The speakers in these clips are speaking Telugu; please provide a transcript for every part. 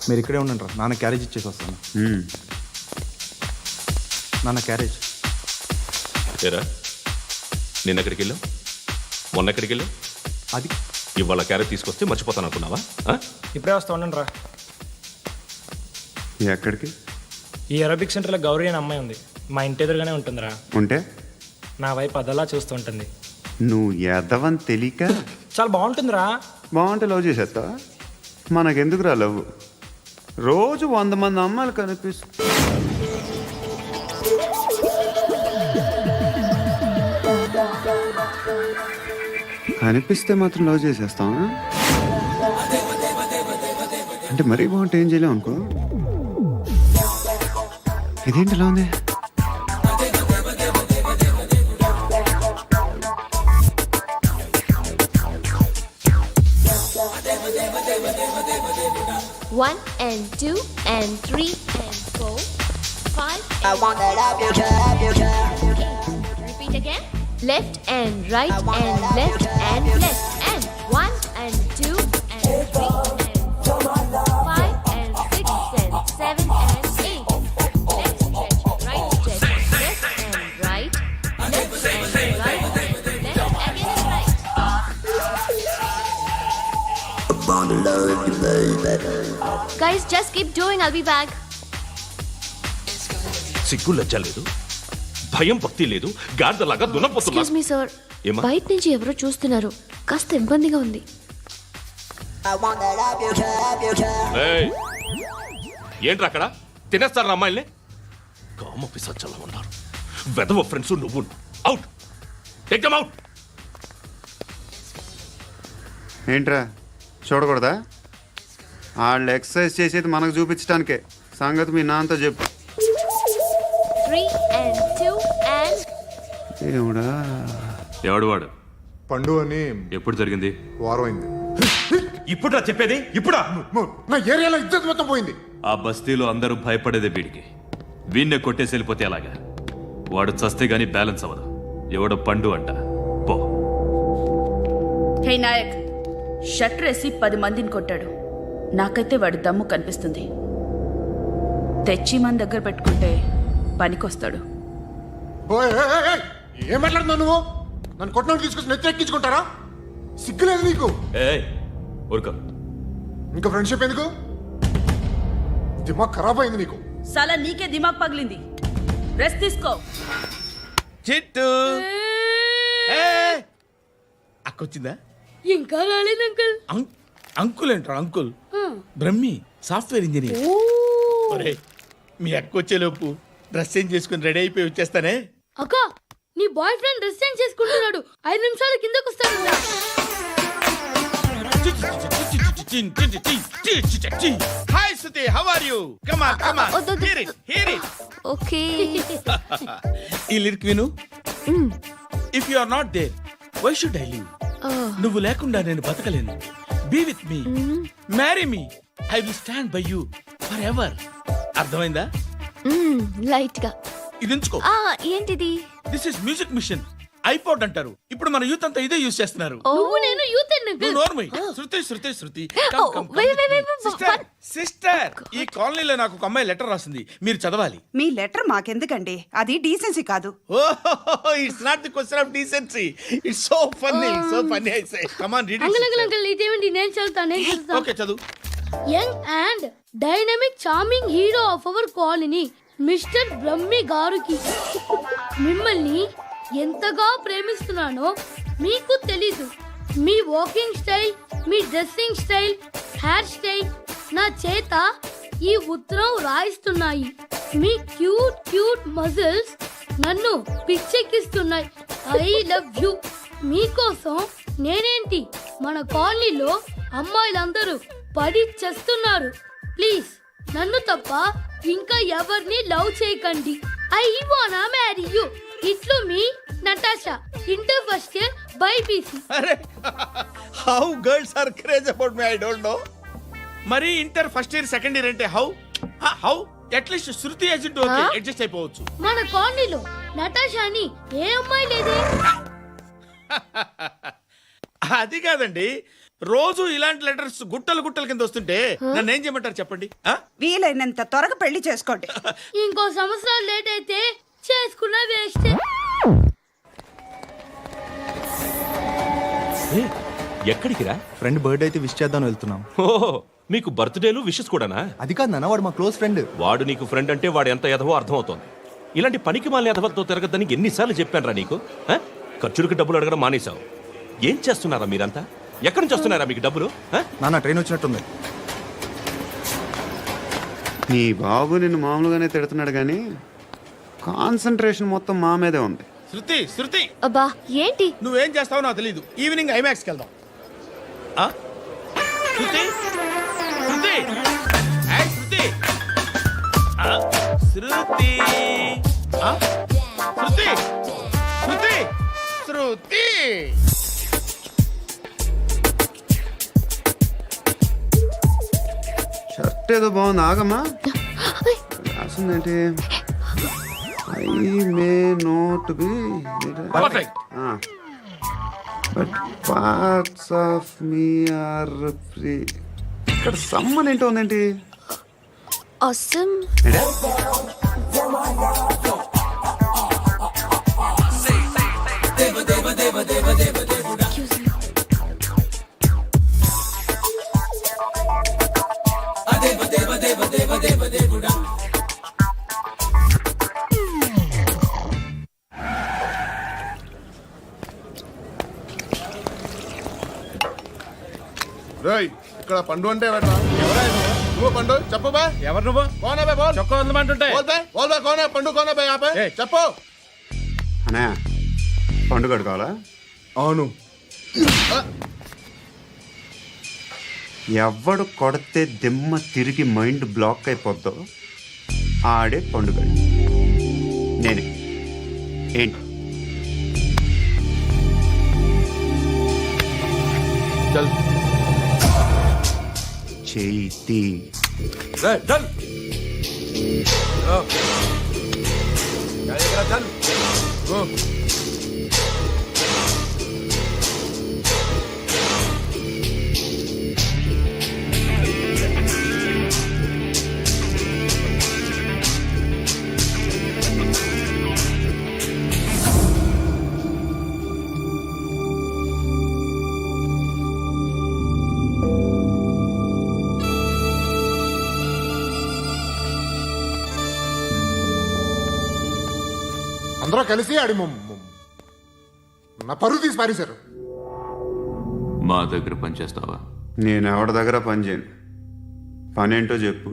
మీరు ఇక్కడే ఉండండి రా, నాన్న క్యారేజ్ ఇచ్చేసి వస్తాను. నాన్న క్యారేజ్. ఏరా నిన్న ఎక్కడికి వెళ్ళావు, మొన్న ఎక్కడికి వెళ్ళావు? అది ఇవాళ క్యారెట్ తీసుకొస్తే మర్చిపోతాను అనుకున్నావా? ఇప్పుడే వస్తా ఉండండి రా. ఎక్కడికి? ఈ అరబిక్ సెంటర్లో గౌరీ అనే అమ్మాయి ఉంది, మా ఇంటి ఎదురుగానే ఉంటుందిరా. ఉంటే నా వైపు అదలా చూస్తూ ఉంటుంది. నువ్వు ఎదవని తెలియక చాలా బాగుంటుందిరా. బాగుంటే లవ్ చేసేస్తావా? మనకెందుకురా లవ్? రోజు 100 మంది అమ్మాయిలు కనిపిస్తే మాత్రం లవ్ చేసేస్తావా? అంటే మరీ బాగుంటే ఏం చేయలేవు అనుకో. ఇదేంటి ఇలా ఉంది? One and two and three and four, five. I want that up your job. Repeat again. Left and right and left and left and one and two and three and four, five and six and seven and eight. Left stretch, right stretch, left and right, left and right, left again and right. Guys, just keep doing. I'll be back. సిగ్గు లజ్జ లేదు, భయం భక్తి లేదు, గాడిదలాగా దున్నపోతున్నా. Excuse me, sir. ఏమా? బయట నుంచి ఎవరో చూస్తున్నారు, కాస్త ఇబ్బందిగా ఉంది. I want that up your job. ఏయ్, ఏంట్రా అక్కడ తినేస్తారు అమ్మాయిల్ని? కామ పిశాచాలా ఉన్నారు, వెదవ ఫ్రెండ్స్. నువ్వు అవుట్, టేక్ దెమ్ అవుట్. ఏంట్రా చూడకూడదా? వాళ్ళు ఎక్సర్సైజ్ చేసేది మనకు చూపించడానికే. సంగతి మీ నాన్నతో చెప్పు. 3 and 2 and ఏమిడా? ఎవడు వాడు? పండు అని ఎప్పుడు జరిగింది? వారం అయింది. ఇప్పుడా చెప్పేది? ఇప్పుడా? నా ఏరియాలో ఇద్దరు మొత్తం పోయింది. ఆ బస్తీలో అందరూ భయపడేదే వీడికి. వీణ్ణే కొట్టేసి వెళ్ళిపోతే అలాగా? వాడు చస్తే గానీ బ్యాలెన్స్ అవ్వదు. ఎవడో పండు అంట. పో. హే నాయక్, షట్టర్ వేసి 10 మందిని కొట్టాడు. నాకైతే వాడి దమ్ము కనిపిస్తుంది. తెచ్చి మన దగ్గర పెట్టుకుంటే పనికొస్తాడు. ఓయ్, ఏయ్, ఏయ్, ఏయ్, ఏం మాట్లాడుతున్నావు నువ్వు? నన్ను కొట్టడానికి తీసుకొచ్చి నెత్తి ఎక్కించుకుంటారా? సిగ్గులేదు నీకు? ఏయ్ ఊరుకో. ఇంకా ఫ్రెండ్షిప్ ఎందుకు? దిమాగ్ ఖరాబ్ అయింది నీకు. సలా నీకే దిమాగ్ పగిలింది. రెస్ట్ తీసుకో. చిట్టు అక్కొచ్చిందా? ఇంకా రాలేదు అంకుల్. అంకుల్ ఏంట్రా అంకుల్? Brahmi software engineer. ఒరేయ్, మీ అక్కొచ్చేలోపు డ్రెస్ చేంజ్ చేసుకుని రెడీ అయిపోయి వచ్చేస్తానే. అక్క, నీ బాయ్ ఫ్రెండ్ డ్రెస్ చేంజ్ చేసుకుంటున్నాడు. 5 నిమిషాలు కిందకు వస్తాడు. Hi Suthi, how are you? Come on come on, hear it hear it. Okay. ఈ లిరిక్ విను. If you are not there why should I live? నువ్వు లేకుండా నేను బతకలేను. Be with me, marry me, I will stand by you forever. అర్థమైందా? లైట్ గా. ఇది ఉంచుకో. ఏంటిది? This is music machine. IPod అంటారు. ఇప్పుడు మన యూత్ అంతా ఇదే యూజ్ చేస్తున్నారు. నువ్వు నేను యూత్ నువ్వు నోర్మై. శృతి శృతి శృతి. సిస్టర్, ఈ కాలనీలో నాకు ఒక అమ్మాయి లెటర్ రాసింది, మీరు చదవాలి. మీ లెటర్ మాకెందుకండి? అది డీసెన్సీ కాదు. ఓహో, it's not the question of decency. It's so funny, so funny. I say come on read it. Uncle ఇదేంటి? నేను చదువుతాను. ఓకే చదువు. Young and dynamic charming hero of our colony mister Brahmi గారికి మిమ్మల్ని ఎంతగా ప్రేమిస్తున్నానో మీకు తెలీదు. మీ వాకింగ్ స్టైల్, మీ డ్రెస్సింగ్ స్టైల్, హెయిర్ స్టైల్ నా చేత ఈ ఉత్తరం రాయిస్తున్నాయి. మీ క్యూట్ క్యూట్ మజిల్స్ నన్ను పిచ్చెక్కిస్తున్నాయి. I love you. మీకోసం నేనేంటి, మన కాలనీలో అమ్మాయిలందరూ పడి చేస్తున్నారు. ప్లీజ్ నన్ను తప్ప ఇంకా ఎవరిని లవ్ చేయకండి. ఐ వానా మ్యారీ యూ. ఇట్లు మీ Natasha, inter first year BiPC. అరే, how girls are craze about me I don't know. మరి inter first year second year అంటే how how at least Shruti agent okay adjust అయిపోవచ్చు. మన కాలనీలో నటాషాని ఏ అమ్మాయి లేదే. అది కాదండి, రోజు ఇలాంటి లెటర్స్ గుట్టలు గుట్టల కింద వస్తుంటే నన్ను ఏం చేయమంటారు చెప్పండి ఆ? వీలైనంత త్వరగా పెళ్లి చేసుకోండి. ఇంకో సంవత్సరాలు లేట్ అయితే చేసుకున్న వేస్ట్. ఎక్కడికి రా? ఫ్రెండ్ బర్త్డే అయితే విష్ చేద్దాం వెళ్తున్నాం. ఓహో, మీకు బర్త్డేలు విషెస్ కూడానా? అది కాదు నాన్న, వాడు మా క్లోజ్ ఫ్రెండ్. వాడు నీకు ఫ్రెండ్ అంటే వాడు ఎంత ఎదవో అర్థమవుతోంది. ఇలాంటి పనికి మాలిన ఎదవలతో తిరగద్దని ఎన్నిసార్లు చెప్పానురా నీకు? ఆ? ఖర్చులకు డబ్బులు అడగడం మానేశావు. ఏం చేస్తున్నారా మీరంతా? ఎక్కడి నుంచి వస్తున్నారా మీకు డబ్బులు? ఆ? నాన్న ట్రైన్ వచ్చినట్టుంది. నీ బాబు నిన్ను మామూలుగానే తిడుతున్నాడు కానీ కాన్సన్ట్రేషన్ మొత్తం మా మీదే ఉంది. శృతి శృతి అబ్బా ఏంటి? నువ్వేం చేస్తావో నాకు తెలియదు. ఈవినింగ్ ఐమాక్స్కి వెళ్దాం. ఆ? శృతి శృతి ఏయ్, శృతి ఆ, శృతి ఆ? శృతి శృతి శృతి షర్ట్ ఏదో బాగుంది, ఆగమ్మా. రాసిందేంటి? I may not be perfect. But parts of me are free. ఇక్కడ సమ్మన్ ఏంటో ఉందేంటి? Awesome. ఏంటా? రేయ్, ఇక్కడ పండు అంటే ఎవరా? నువ్వు పండు చెప్పు బా. ఎవరు నువ్వు? కోనా బే బోల్. చొక్కా వదలమంటుంటే బోల్ బే బోల్ బే కోనా పండు కోనా బే ఆపే ఏయ్. చెప్పు. అనే పండుగ కావాలా? అవును. ఎవడు కొడితే దిమ్మ తిరిగి మైండ్ బ్లాక్ అయిపోద్దో ఆడే పండుగ. నేనే. ఏంటి? చల్ చేతి రే, చల్. ఓ. చల్, చల్. ఓ. అందరూ కలిసి ఆడి నా పరువు తీసి పారేశారు. మా దగ్గర పనిచేస్తావా? నేను ఎవరి దగ్గర పని చేయను. పని ఏంటో చెప్పు.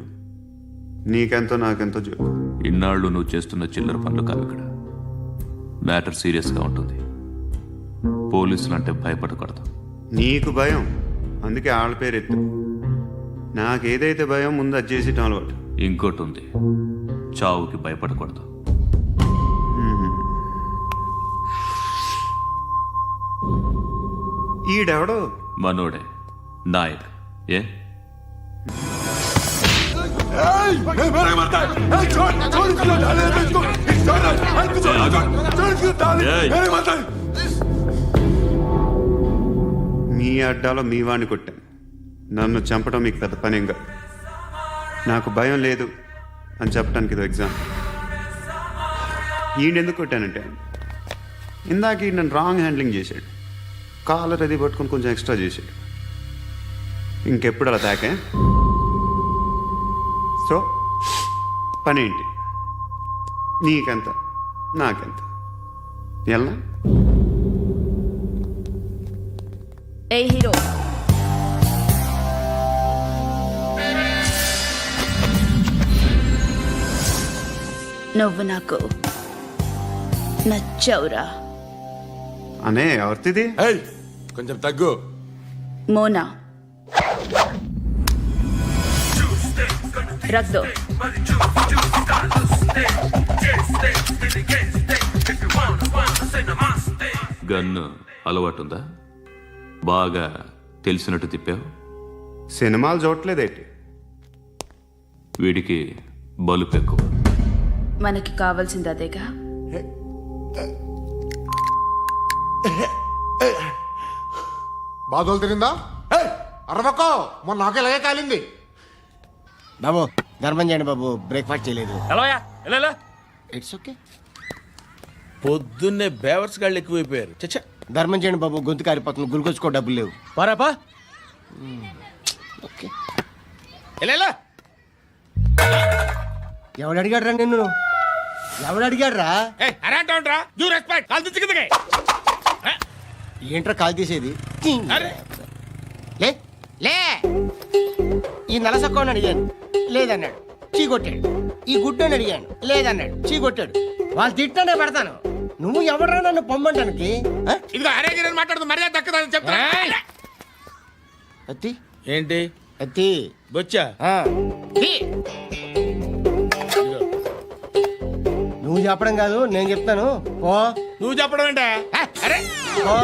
నీకెంతో నాకెంతో చెప్పు. ఇన్నాళ్ళు నువ్వు చేస్తున్న చిల్లర పనులు కావు ఇక్కడ. మ్యాటర్ సీరియస్గా ఉంటుంది. పోలీసులు అంటే భయపడకూడదు. నీకు భయం, అందుకే ఆళ్ళ పేరు ఎత్తు. నాకేదైతే భయం ముందు అది చేసేటం అలవాటు. ఇంకోటి ఉంది, చావుకి భయపడకూడదు. ఈడెవడో మనోడే నాయక్. ఏ మీ అడ్డాలో మీ వాణ్ణి కొట్టాను. నన్ను చంపడం మీకు పెద్ద పనేంగా. నాకు భయం లేదు అని చెప్పడానికి ఇది ఎగ్జామ్. ఈయనెందుకు కొట్టానంటే ఇందాక ఈ నన్ను రాంగ్ హ్యాండ్లింగ్ చేశాడు. కాలర్ అది పట్టుకొని కొంచెం ఎక్స్ట్రా చేశాడు. ఇంకెప్పుడు అలా తాకే. సో పని ఏంటి? నీకెంత నాకెంత ఎలా? ఏ హీరో, నువ్వు నాకు నచ్చవురా. అనే ఎవరిది? ఏయ్, కొంచెం తగ్గు. మోనా రక్ దో. గన్ను అలవాటుందా? బాగా తెలిసినట్టు తిప్పావు. సినిమాలు చూడట్లేదేంటి? వీడికి బలుపు ఎక్కువ. మనకి కావాల్సింది అదేగా. బాధలు తిరిందా? అరవకో మొన్న నాకు ఇలాగే కాలింది. బాబు ధర్మం చేయండి బాబు, బ్రేక్ఫాస్ట్ చేయలేదు. ఎలా ఇట్స్ ఓకే. పొద్దున్నే బేవర్స్ గాళ్ళు ఎక్కువైపోయారు. చచ్చా, ధర్మం చేయండి బాబు, గొంతు కారిపోతుంది, గురికొచ్చుకో డబ్బులు లేవు. పారాపా ఓకే. ఎలా ఎవడు అడిగాడు రా నిన్ను? ఎవడు అడిగాడు రా? అరే అంటావుంట్రా, యూ రెస్పెక్ట్. కాల్ తెచ్చి కిందకి. ఏంట్రా కాల్ తీసేది? అరే లే లే. ఈ నలసక్కని అడిగాను, లేదన్నాడు, చీ కొట్టాడు. ఈ గుడ్డని అడిగాను, లేదన్నాడు, చీ కొట్టాడు. వాళ్ళు తిట్టానే పెడతాను. నువ్వు ఎవడరా నన్ను పొమ్మంటానికి? ఇదిగో అరే గిరని మాట్లాడుతూ మర్యాద దక్కదని చెప్తా. అత్తి ఏంటి అత్తి బొచ్చా? నువ్వు చెప్పడం కాదు, నేను చెప్తాను. ఓ నువ్వు చెప్పడం ఏంటే? అరే ఓ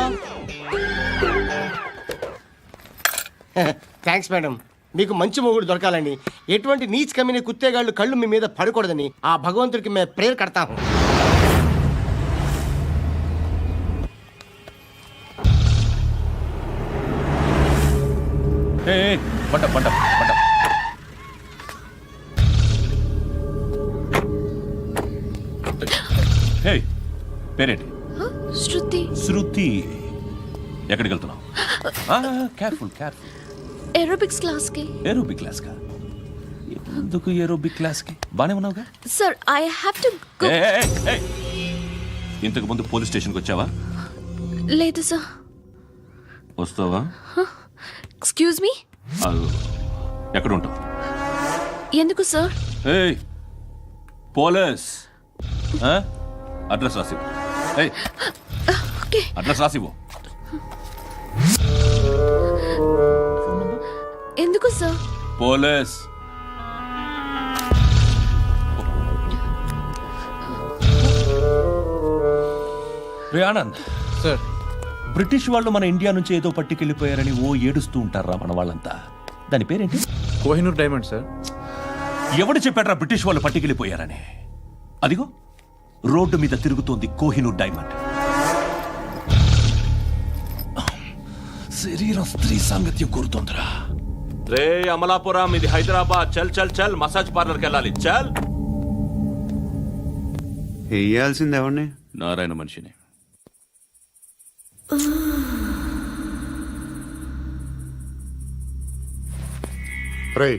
థ్యాంక్స్ మేడం. మీకు మంచి మొగుడు దొరకాలని, ఎటువంటి నీచ్ కమ్మిన కుత్తేగాళ్ళు కళ్ళు మీ మీద పడకూడదని ఆ భగవంతుడికి మేము ప్రేయర్ కడతాము. పంట పంట పంట. హే, పేరేంటి? శృతి. శృతి. ఎక్కడికి వెళ్తున్నావు? Careful careful. ఏరోబిక్స్ క్లాస్ కి. ఏరోబిక్ క్లాస్ కా? ఎందుకు ఏరోబిక్ క్లాస్ కి? బానే ఉన్నావుగా? Sir I have to go. ఇంతకు ముందు పోలీస్ స్టేషన్కి వచ్చావా? లేదు సార్. వస్తావా? Excuse me. ఎక్కడ ఉంటావు? ఎందుకు సార్? ఏయ్ పోలీస్, అడ్రస్ రాసివ్వు. ఏయ్ ఓకే. అడ్రస్ రాసివ్వు. ఎందుకు సార్? పోలీస్. రే ఆనంద్ సార్, బ్రిటిష్ వాళ్ళు మన ఇండియా నుంచి ఏదో పట్టుకెళ్ళిపోయారని ఓ ఏడుస్తూ ఉంటారా మన వాళ్ళంతా. దాని పేరేంటి? Kohinoor diamond sir. ఎవడు చెప్పాడ్రా బ్రిటిష్ వాళ్ళు పట్టుకెళ్ళిపోయారని? అదిగో రోడ్డు మీద తిరుగుతోంది కోహినూర్ డైమండ్. శరీరం స్త్రీ సాంగత్యం కోరుతోందిరా. రే అమలాపురం, ఇది హైదరాబాద్. చల్ చల్ చల్, మసాజ్ పార్లర్కి వెళ్ళాలి. చల్. వేయాల్సింది ఎవరిని? నారాయణ మనిషిని. రే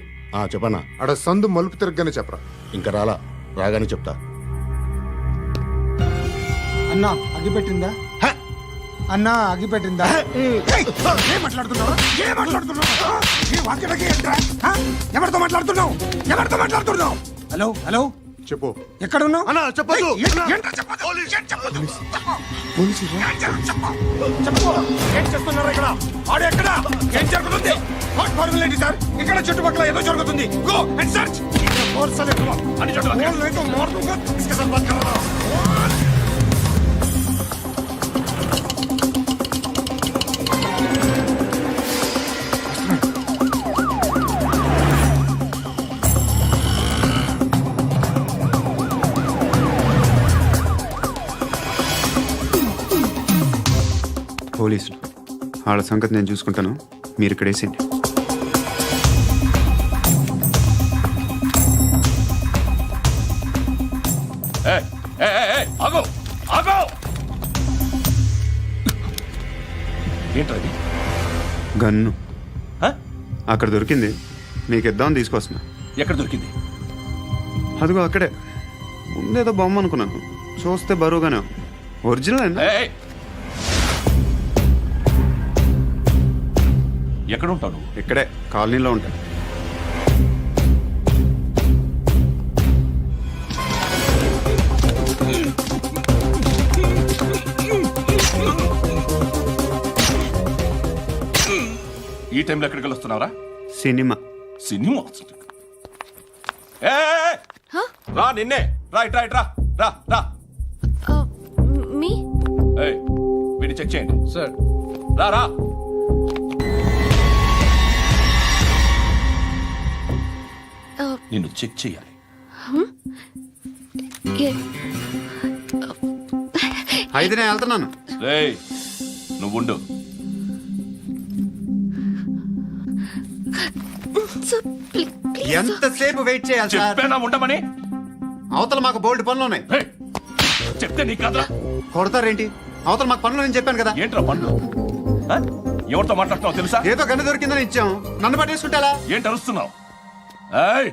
చెప్పనా, అడ సందు మలుపు తిరగగానే చెప్పరా. ఇంకా రాగానే చెప్తా. అన్నా అగ్గి పెట్టిందా? అన్నా అగ్గి పెట్టిందా? ఏం మాట్లాడుతున్నావు? ఏం మాట్లాడుతున్నావు? ఎవరితో మాట్లాడుతున్నావు? ఎవరితో మాట్లాడుతున్నావు? హలో హలో, చెప్పు. ఎక్కడ ఉన్నావు? అన్నా చెప్పదు. ఏం చేస్తున్నారు ఇక్కడ? ఆడు ఎక్కడ? ఏం జరుగుతుంది? వాట్ ఫార్మల్ ఏంటి సార్? ఇక్కడ చుట్టుపక్కల ఏదో జరుగుతుంది. Go and search. అని పోలీసులు వాళ్ళ సంగతి నేను చూసుకుంటాను, మీరు ఇక్కడ వేసేయండి. ఆగో ఆగో. ఏంటది? గన్ను అక్కడ దొరికింది, మీకు ఇద్దామని తీసుకొస్తున్నా. ఎక్కడ దొరికింది? అదిగో అక్కడే. ముందేదో బొమ్మ అనుకున్నాను, చూస్తే బరువుగానే ఒరిజినల్ అండి. ఎక్కడ ఉంటావు నువ్వు? ఇక్కడే కాలనీలో ఉంటాను. ఈ టైంలో ఎక్కడికి వస్తున్నావురా? సినిమా. సినిమా? రా, నిన్నే. రా ఇట్రా ఇట్రా. రా రా. మీ. వీడిని చెక్ చేయండి సార్. రా రా. నిన్ను చెక్ చేయాలి. అయితే నేను వెళ్తున్నాను. రేయ్ నువ్వుండు. ఎంతసేపు వెయిట్ చేయాలి సార్? చెప్పేనా ఉండమని? అవతల మాకు బోల్డ్ పనులు ఉన్నాయి. హే, చెప్తే నీ కదరా? కొడతారేంటి? అవతల మాకు పనులు నేను చెప్పాను కదా. ఏంట్రా పండ్లు? ఆ? ఎవరితో మాట్లాడుతున్నావు తెలుసా? ఏదో గన్ను దొరికిందని ఇచ్చాం, నన్ను పట్టేసుకుంటా. ఏంటి అరుస్తున్నావు? ఏయ్!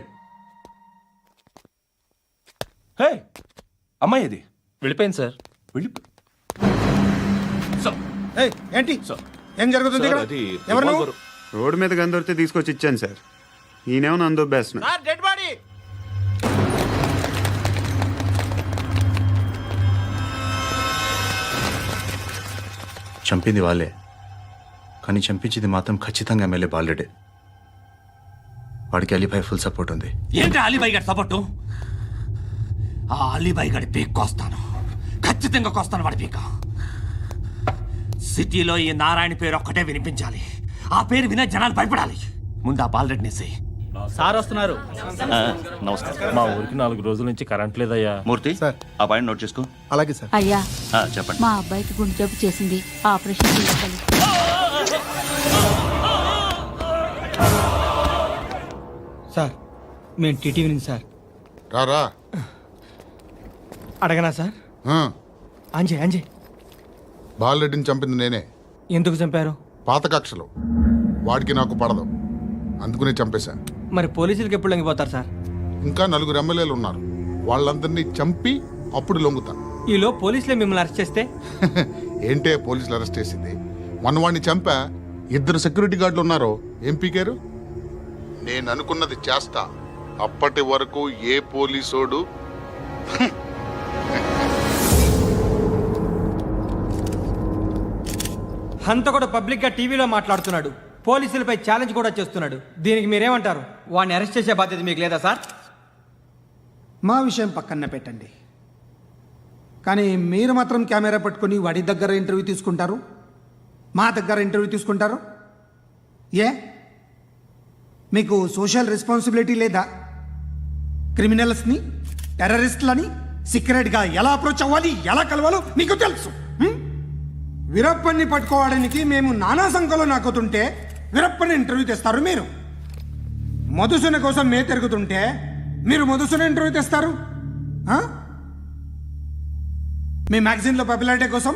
హే, అమ్మాయి ఇది వెళ్ళిపోయింది సార్. వెళ్ళి సార్, ఏంటి సార్. ఏం జరుగుతుంది ఇక్కడ? అది ఎవరు నువ్వు? రివాల్వర్. రోడ్డు మీద గన్ను దొరికితే తీసుకొచ్చి ఇచ్చాను సార్. ఈయనేమో నన్ను దొబ్బేస్తున్నా. Dead body. చంపింది వాళ్ళే, కానీ చంపించింది మాత్రం ఖచ్చితంగా ఎమ్మెల్యే బాలుడే. వాడికి అలీభాయ్ ఫుల్ సపోర్ట్ ఉంది. ఏంటి అలీబాయి గారి సపోర్టు? ఆ అలీబాయి గారి పీక్ కోస్తాను, ఖచ్చితంగా కోస్తాను వాడి పీక. సిటీలో ఈ నారాయణ పేరు ఒక్కటే వినిపించాలి. ఆ పేరు వినే జనాలు భయపడాలి. ముందు ఆ బాలరెడ్డిని సార్ వస్తున్నారు. నమస్కారం. మా ఊరికి 4 రోజుల నుంచి కరెంట్ లేదయ్యా. మూర్తి ఆ పాయింట్ నోట్ చేసుకో. అలాగే సార్. అయ్యా, చెప్పండి. మా అబ్బాయికి గుండె జబ్బు చేసింది, ఆపరేషన్ చేయాలి. సార్ మేము టీటీవీ నుంచి సార్. రారా. అడగనా సార్? అంజయ్ బాలరెడ్డిని చంపింది నేనే. ఎందుకు చంపారు? పాత కక్షలు. వాడికి నాకు పడదు, అందుకునే చంపేశా. మరి పోలీసులకు ఎప్పుడు లొంగిపోతారు సార్? ఇంకా 4 ఎమ్మెల్యేలు ఉన్నారు, వాళ్ళందరినీ చంపి అప్పుడు లొంగుతా. ఈలో పోలీసులే మిమ్మల్ని అరెస్ట్ చేస్తే? ఏంటే పోలీసులు అరెస్ట్ చేసింది? మొన్న వాడిని చంపా, 2 సెక్యూరిటీ గార్డులు ఉన్నారు, ఏం పీకారు? నేను అనుకున్నది చేస్తా. అప్పటి వరకు ఏ పోలీసోడు అంత కూడా పబ్లిక్ గా టీవీలో మాట్లాడుతున్నాడు, పోలీసులపై ఛాలెంజ్ కూడా చేస్తున్నాడు. దీనికి మీరేమంటారు? వాడిని అరెస్ట్ చేసే బాధ్యత మీకు లేదా సార్? మా విషయం పక్కన పెట్టండి, కానీ మీరు మాత్రం కెమెరా పట్టుకొని వాడి దగ్గర ఇంటర్వ్యూ తీసుకుంటారు, మా దగ్గర ఇంటర్వ్యూ తీసుకుంటారు. ఏ మీకు సోషల్ రెస్పాన్సిబిలిటీ లేదా? క్రిమినల్స్ని, టెర్రరిస్టులని సీక్రెట్గా ఎలా అప్రోచ్ అవ్వాలి, ఎలా కలవాలో మీకు తెలుసు. వీరప్పన్ని పట్టుకోవడానికి మేము నానా సంఖ్యలో నాకుతుంటే వీరప్పని ఇంటర్వ్యూ తెస్తారు మీరు. మధుసూన కోసం మే తిరుగుతుంటే మీరు మధుసూన ఇంటర్వ్యూ తెస్తారు. మీ మ్యాగజైన్లో పాపులారిటీ కోసం,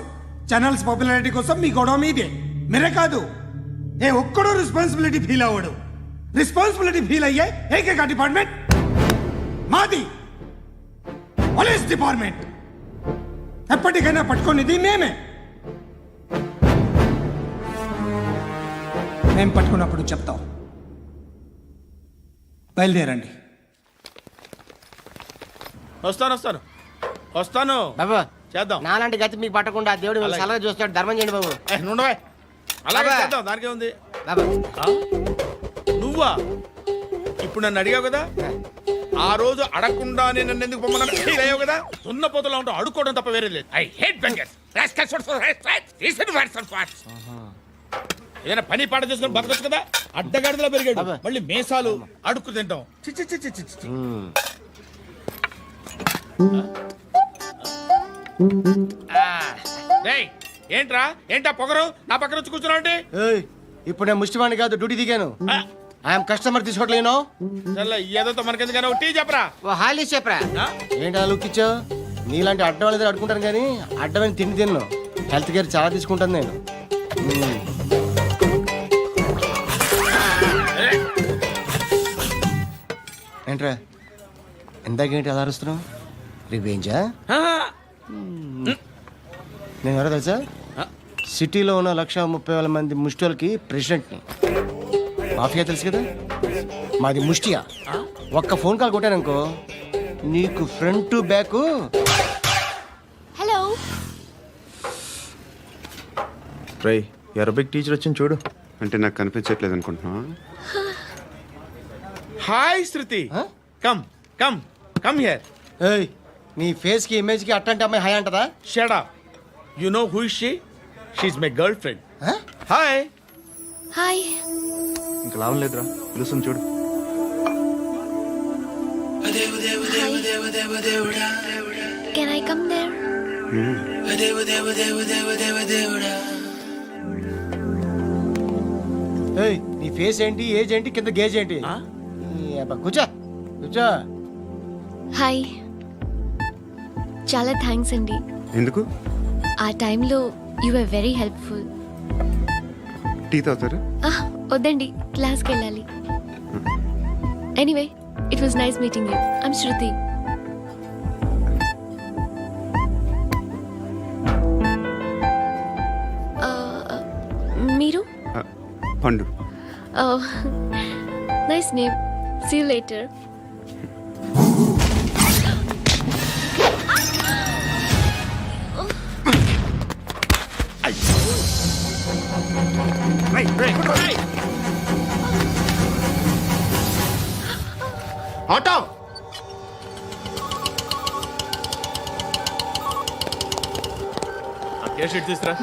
ఛానల్స్ పాపులారిటీ కోసం మీ గొడవ మీదే. మీరే కాదు, ఏ ఒక్కడో రెస్పాన్సిబిలిటీ ఫీల్ అవ్వడు. రెస్పాన్సిబిలిటీ ఫీల్ అయ్యే ఏకైక డిపార్ట్మెంట్ మాది, పోలీస్ డిపార్ట్మెంట్. ఎప్పటికైనా పట్టుకునేది మేమే. మేము పట్టుకున్నప్పుడు చెప్తాం. బయలుదేరండి. వస్తాను బాబు చేద్దాం. నాలాంటి గతి మీకు పట్టకుండా దేవుడు మిమ్మల్ని సలహా చూస్తాడు. ధర్మం చేయండి బాబు. అలాగే బాబా. చేద్దాం, దానికే ఉంది. బాబు నువ్వా ఇప్పుడు నన్ను అడిగావు కదా, ఆ రోజు అడగకుండా నేను నన్ను ఎందుకు పొమ్మన్నాను ఫీల్ అయ్యావు కదా. సున్న పోతలో ఉంటావు, అడుక్కోవడం తప్ప వేరే లేదు. I hate bangers. ఏదైనా పని పాట చేసుకుని బతకొచ్చు కదా. అడ్డగాడిదలా పెరిగాడు, మళ్ళీ మేసాలు అడుక్కు తింటాం. చి చి చి చి చి చి. డేయ్, ఏంట్రా ఏంటా పొగరు నా పక్కన వచ్చి కూర్చున్నావు అంటే? ఏయ్, ఇప్పుడు నేను ముష్టివాణి కాదు, డ్యూటీ దిగాను. ఐఎమ్ కస్టమర్ తీసుకోవట్లేను. ఏదో మనకెందుకైనా టీ చెప్పరా. ఓ హాలీ చెప్పరా. ఏంటి అలా లుక్ ఇచ్చావు? నీలాంటి అడ్డం వాళ్ళ దగ్గర అడుకుంటాను, కానీ అడ్డమైన తిండి తిన్ను. హెల్త్ కేర్ చాలా తీసుకుంటాను నేను. ఏంట్రా ఇందాకేంటి అలా అరుస్తున్నావు? రివేంజా? నేను ఎవరో తెలుసా? సిటీలో ఉన్న 130,000 మంది ముష్టిలకి ప్రెసిడెంట్ని. మాఫియా తెలుసు కదా, మాది ముష్టియా. ఒక్క ఫోన్ కాల్ కొట్టాననుకో, నీకు ఫ్రంట్ టు బ్యాక్. హలో. రై, అరబిక్ టీచర్ వచ్చింది చూడు. అంటే నాకు కనిపించట్లేదు అనుకుంటున్నా. Hi Shruti, come come come here. ఏయ్, నీ ఫేస్ కి ఇమేజ్ కి అట్టంటే అమ్మాయి హాయ్ అంటదా? Shut up. You know who is she? She is my girlfriend. Hi. Hi. ఇంకా లాభం లేదురా, పిలుస్తుంది చూడు. Can I come there? ఏయ్, నీ ఫేస్ ఏంటి, ఏజ్ ఏంటి, కింద గేజ్ ఏంటి? ఈ అబ్బా కూర్చో కూర్చో. హాయ్, చాలా థ్యాంక్స్ అండి. ఎందుకు? ఆ టైంలో you are very helpful. Tea తాగుతారా? వద్దండి, క్లాస్కి వెళ్ళాలి. Anyway, it was nice meeting you. I'm Shruti. మీరు? పండు. Nice name. See you later. Auto case sheet తీసుకురా.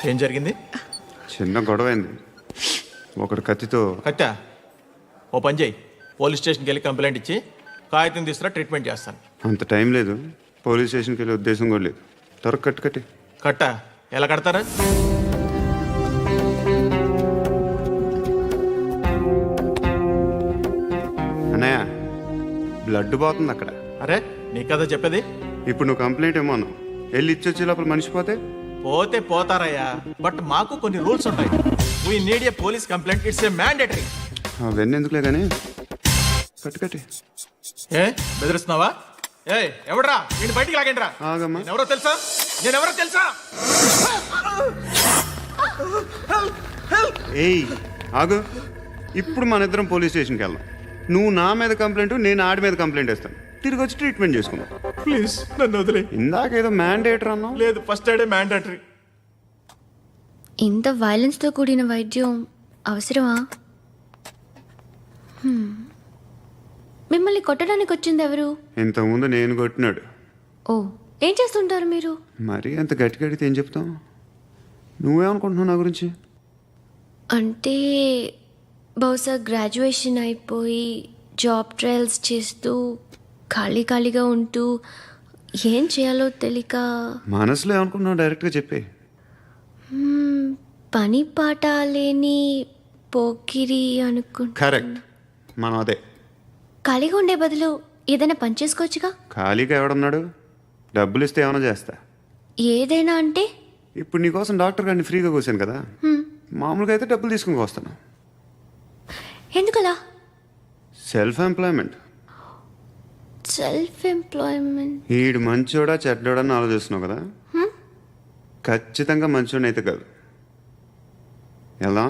ఏం జరిగింది? చిన్న గొడవ అయింది. ఒకడు కత్తితో. కట్టా, ఓ పని చేయి, పోలీస్ స్టేషన్కి వెళ్ళి కంప్లైంట్ ఇచ్చి కాగితం తీసుకురా, ట్రీట్మెంట్ చేస్తాను. అంత టైం లేదు. పోలీస్ స్టేషన్కి వెళ్ళే ఉద్దేశం కూడా లేదు. త్వరగా కట్టి. కట్టా ఎలా కడతారా? అన్నయ్య, బ్లడ్ పోతుంది అక్కడ. అరే నీ కదా చెప్పేది. ఇప్పుడు నువ్వు కంప్లైంట్ ఏమో అన్నావు. వెళ్ళి ఇచ్చొచ్చే లోపల మనిషి పోతే పోతే పోతారయ్యా, బట్ మాకు కొన్ని రూల్స్ ఉంటాయి. We need a police complaint, it's a mandatory. అవన్నీ ఎందుకులే కానీ కట్టి. ఏ బెదిరిస్తున్నావా? ఏ ఎవడ్రా నేను బయటికి లాగండిరా. ఆగమ్మా. నేనెవరో తెలుసా? ఏయ్ ఆగు. ఇప్పుడు మన ఇద్దరం పోలీస్ స్టేషన్కి వెళ్దాం. నువ్వు నా మీద కంప్లైంట్, నేను ఆడి మీద కంప్లైంట్ వేస్తాను. తిరిగి వచ్చి ట్రీట్మెంట్ చేసుకుందాం. ప్లీజ్ నన్ను వదిలే. ఇందాకేదో మ్యాండేటర్ అన్నావు. లేదు, ఫస్ట్ ఎయిడే మ్యాండేటరీ. ఇంత వైలెన్స్తో కూడిన వైద్యం అవసరమా? మిమ్మల్ని కొట్టడానికి వచ్చింది ఎవరు? ఇంతకుముందు నేను కొట్టినాడు. ఓ, ఏం చేస్తుంటారు మీరు? మరీ అంత గట్టి గడితే ఏం చెప్తాం? నువ్వేమనుకుంటున్నావు నా గురించి? అంటే బహుశా గ్రాడ్యుయేషన్ అయిపోయి జాబ్ ట్రయల్స్ చేస్తూ ఖాళీగా ఉంటూ ఏం చేయాలో తెలియక. మనసులో ఏమనుకుంటున్నావు డైరెక్ట్గా చెప్పే. పని పాట లేని పోకిరి అనుకుంటా. కరెక్ట్, మనం అదే. ఖాళీగా ఉండే బదులు ఏదైనా పని చేసుకోవచ్చుగా. ఖాళీగా ఎవడున్నాడు? డబ్బులు ఇస్తే ఏమైనా చేస్తా. ఏదైనా అంటే? ఇప్పుడు నీకోసం డాక్టర్ గారిని ఫ్రీగా కూర్చాను కదా, మామూలుగా అయితే డబ్బులు తీసుకుని వస్తాను. ఎందుకలా? Self employment. ఈడు మంచోడా చెడ్డోడా అని ఆలోచిస్తున్నావు కదా. ఖచ్చితంగా మంచోడైతే కాదు. ఎలా?